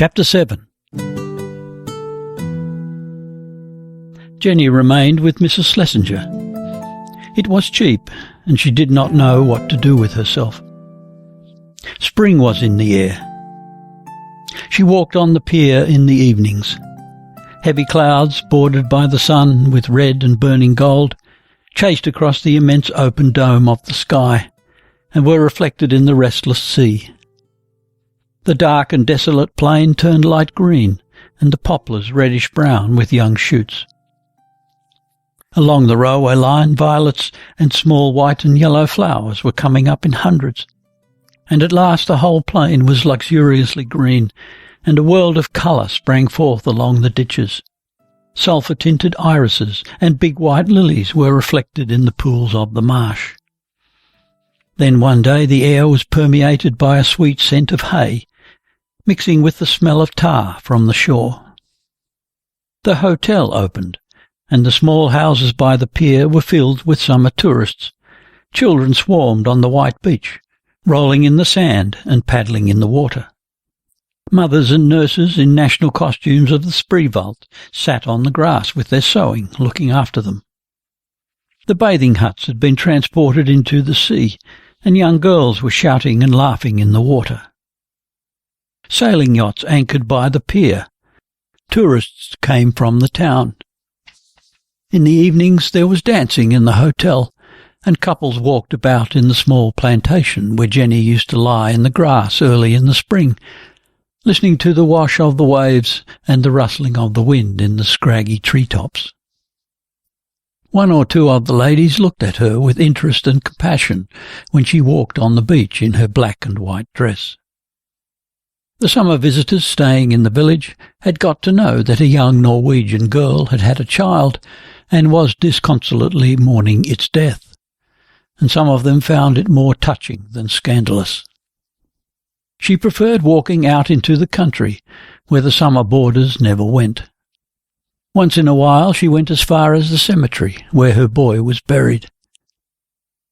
Chapter 7. Jenny remained with Mrs. Schlesinger. It was cheap, and she did not know what to do with herself. Spring was in the air. She walked on the pier in the evenings. Heavy clouds, bordered by the sun with red and burning gold, chased across the immense open dome of the sky, and were reflected in the restless sea. The dark and desolate plain turned light green, and the poplars reddish-brown with young shoots. Along the railway line, violets and small white and yellow flowers were coming up in hundreds, and at last the whole plain was luxuriously green, and a world of colour sprang forth along the ditches. Sulphur-tinted irises and big white lilies were reflected in the pools of the marsh. Then one day the air was permeated by a sweet scent of hay, mixing with the smell of tar from the shore. The hotel opened, and the small houses by the pier were filled with summer tourists. Children swarmed on the white beach, rolling in the sand and paddling in the water. Mothers and nurses in national costumes of the Spreewald sat on the grass with their sewing, looking after them. The bathing huts had been transported into the sea, and young girls were shouting and laughing in the water. Sailing yachts anchored by the pier. Tourists came from the town. In the evenings there was dancing in the hotel, and couples walked about in the small plantation where Jenny used to lie in the grass early in the spring, listening to the wash of the waves and the rustling of the wind in the scraggy treetops. One or two of the ladies looked at her with interest and compassion when she walked on the beach in her black and white dress. The summer visitors staying in the village had got to know that a young Norwegian girl had had a child and was disconsolately mourning its death, and some of them found it more touching than scandalous. She preferred walking out into the country, where the summer boarders never went. Once in a while she went as far as the cemetery, where her boy was buried.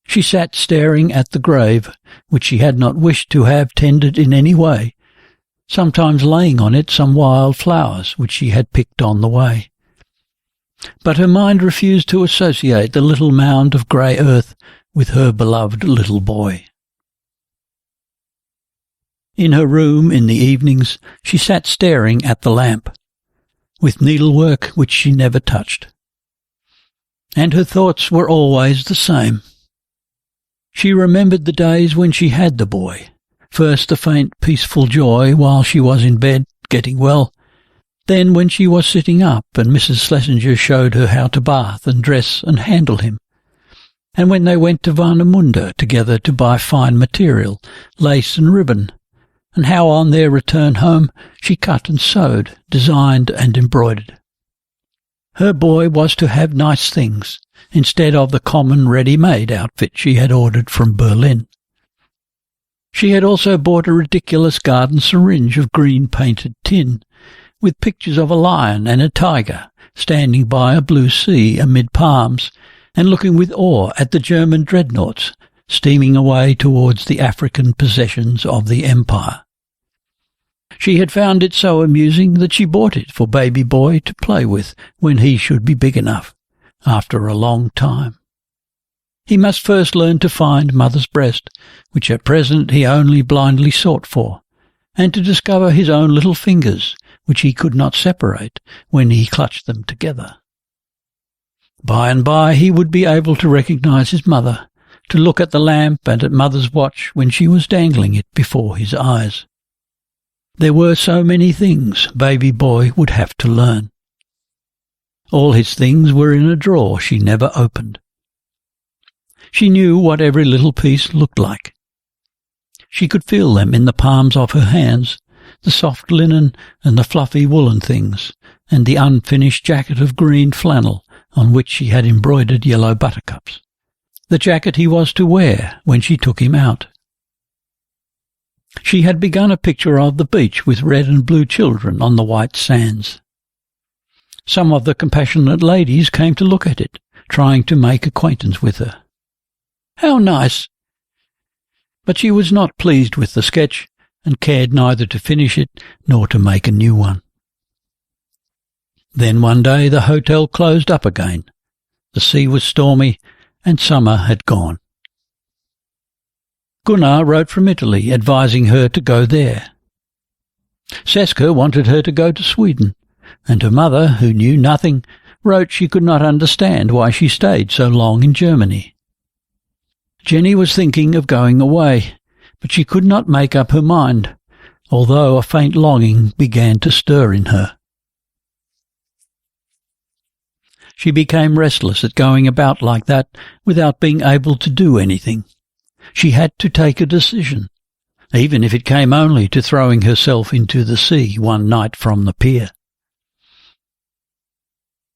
She sat staring at the grave, which she had not wished to have tended in any way, sometimes laying on it some wild flowers which she had picked on the way. But her mind refused to associate the little mound of grey earth with her beloved little boy. In her room in the evenings she sat staring at the lamp, with needlework which she never touched. And her thoughts were always the same. She remembered the days when she had the boy, first the faint, peaceful joy while she was in bed, getting well, then when she was sitting up and Mrs. Schlesinger showed her how to bath and dress and handle him, and when they went to Warnemünde together to buy fine material, lace and ribbon, and how on their return home she cut and sewed, designed and embroidered. Her boy was to have nice things, instead of the common ready-made outfit she had ordered from Berlin. She had also bought a ridiculous garden syringe of green-painted tin, with pictures of a lion and a tiger standing by a blue sea amid palms, and looking with awe at the German dreadnoughts steaming away towards the African possessions of the Empire. She had found it so amusing that she bought it for baby boy to play with when he should be big enough, after a long time. He must first learn to find mother's breast, which at present he only blindly sought for, and to discover his own little fingers, which he could not separate when he clutched them together. By and by he would be able to recognize his mother, to look at the lamp and at mother's watch when she was dangling it before his eyes. There were so many things baby boy would have to learn. All his things were in a drawer she never opened. She knew what every little piece looked like. She could feel them in the palms of her hands, the soft linen and the fluffy woolen things, and the unfinished jacket of green flannel on which she had embroidered yellow buttercups, the jacket he was to wear when she took him out. She had begun a picture of the beach with red and blue children on the white sands. Some of the compassionate ladies came to look at it, trying to make acquaintance with her. "How nice!" But she was not pleased with the sketch, and cared neither to finish it nor to make a new one. Then one day the hotel closed up again. The sea was stormy, and summer had gone. Gunnar wrote from Italy, advising her to go there. Seska wanted her to go to Sweden, and her mother, who knew nothing, wrote she could not understand why she stayed so long in Germany. Jenny was thinking of going away, but she could not make up her mind, although a faint longing began to stir in her. She became restless at going about like that without being able to do anything. She had to take a decision, even if it came only to throwing herself into the sea one night from the pier.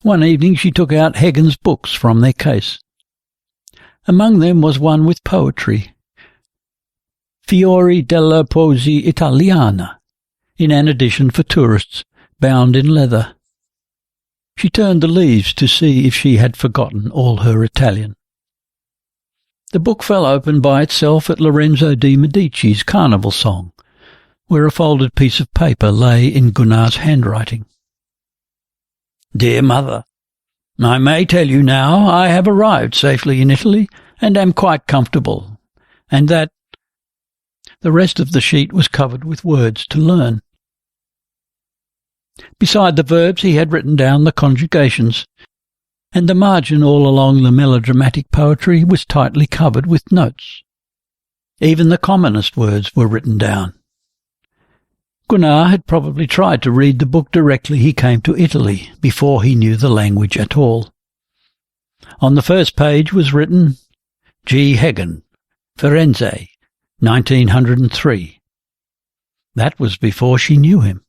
One evening she took out Hagen's books from their case. Among them was one with poetry, Fiori della Poesia Italiana, in an edition for tourists, bound in leather. She turned the leaves to see if she had forgotten all her Italian. The book fell open by itself at Lorenzo de' Medici's carnival song, where a folded piece of paper lay in Gunnar's handwriting. Dear Mother, I may tell you now I have arrived safely in Italy and am quite comfortable, and that the rest of the sheet was covered with words to learn. Beside the verbs he had written down the conjugations, and the margin all along the melodramatic poetry was tightly covered with notes. Even the commonest words were written down. Gunnar had probably tried to read the book directly he came to Italy, before he knew the language at all. On the first page was written, G. Hagen, Firenze, 1903. That was before she knew him.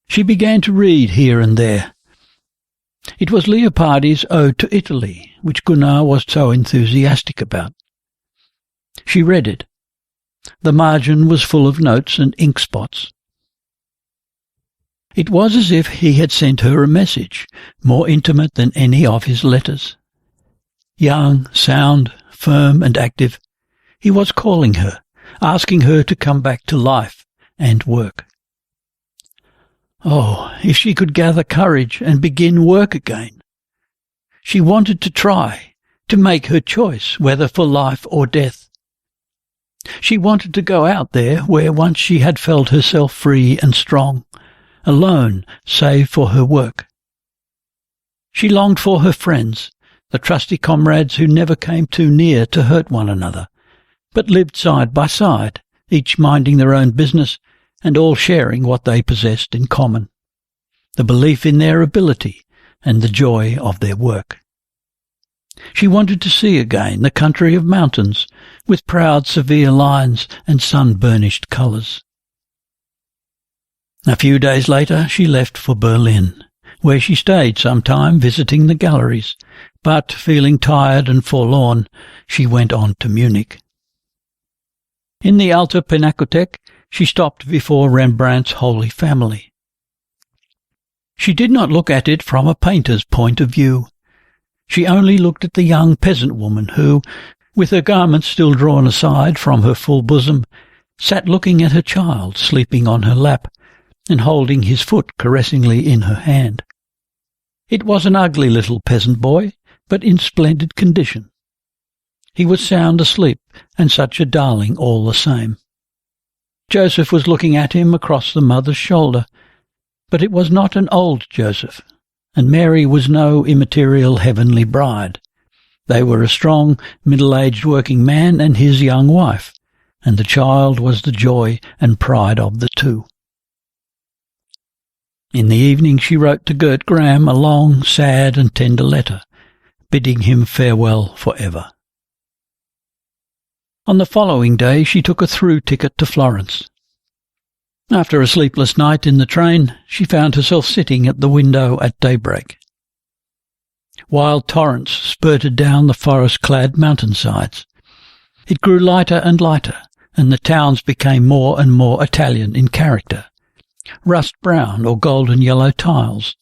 She began to read here and there. It was Leopardi's Ode to Italy, which Gunnar was so enthusiastic about. She read it. The margin was full of notes and ink spots. It was as if he had sent her a message, more intimate than any of his letters. Young, sound, firm and active, he was calling her, asking her to come back to life and work. Oh, if she could gather courage and begin work again. She wanted to try, to make her choice, whether for life or death. She wanted to go out there where once she had felt herself free and strong, alone save for her work. She longed for her friends, the trusty comrades who never came too near to hurt one another, but lived side by side, each minding their own business and all sharing what they possessed in common, the belief in their ability and the joy of their work. She wanted to see again the country of mountains, with proud severe lines and sun-burnished colours. A few days later she left for Berlin, where she stayed some time visiting the galleries, but, feeling tired and forlorn, she went on to Munich. In the Alte Pinakothek she stopped before Rembrandt's Holy Family. She did not look at it from a painter's point of view. She only looked at the young peasant woman who, with her garments still drawn aside from her full bosom, sat looking at her child sleeping on her lap and holding his foot caressingly in her hand. It was an ugly little peasant boy, but in splendid condition. He was sound asleep, and such a darling all the same. Joseph was looking at him across the mother's shoulder, but it was not an old Joseph, and Mary was no immaterial heavenly bride. They were a strong, middle-aged working man and his young wife, and the child was the joy and pride of the two. In the evening she wrote to Helge Gram a long, sad and tender letter, bidding him farewell for ever. On the following day she took a through ticket to Florence. After a sleepless night in the train, she found herself sitting at the window at daybreak. Wild torrents spurted down the forest-clad mountainsides. It grew lighter and lighter, and the towns became more and more Italian in character. Rust-brown or golden-yellow tiles,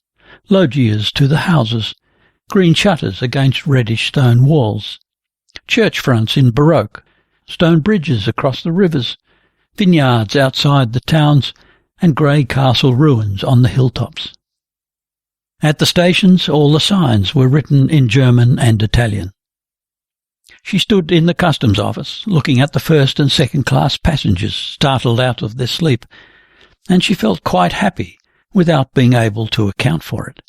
loggias to the houses, green shutters against reddish stone walls, church fronts in Baroque, stone bridges across the rivers, vineyards outside the towns, and grey castle ruins on the hilltops. At the stations all the signs were written in German and Italian. She stood in the customs office, looking at the first and second-class passengers startled out of their sleep, and she felt quite happy without being able to account for it.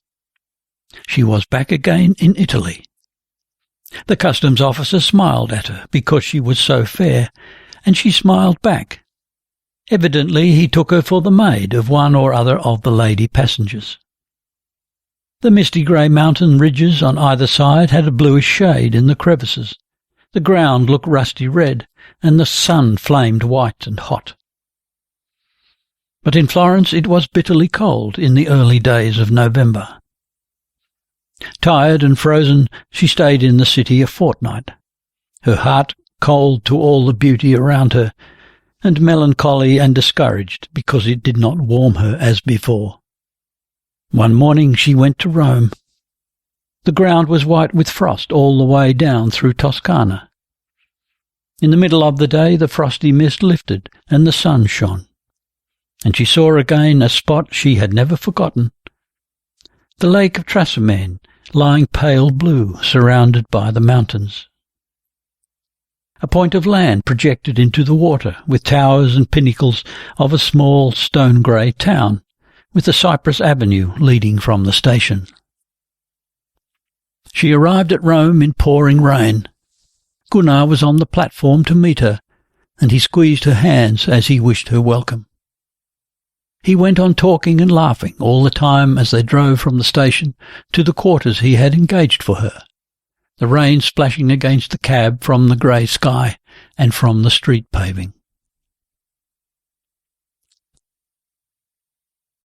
She was back again in Italy. The customs officer smiled at her because she was so fair, and she smiled back. Evidently he took her for the maid of one or other of the lady passengers. The misty grey mountain ridges on either side had a bluish shade in the crevices. The ground looked rusty red, and the sun flamed white and hot. But in Florence it was bitterly cold in the early days of November. Tired and frozen, she stayed in the city a fortnight, her heart cold to all the beauty around her, and melancholy and discouraged because it did not warm her as before. One morning she went to Rome. The ground was white with frost all the way down through Toscana. In the middle of the day the frosty mist lifted and the sun shone, and she saw again a spot she had never forgotten, the lake of Trasimene, lying pale blue, surrounded by the mountains. A point of land projected into the water, with towers and pinnacles of a small stone-grey town, with a cypress avenue leading from the station. She arrived at Rome in pouring rain. Gunnar was on the platform to meet her, and he squeezed her hands as he wished her welcome. He went on talking and laughing all the time as they drove from the station to the quarters he had engaged for her, the rain splashing against the cab from the grey sky and from the street paving.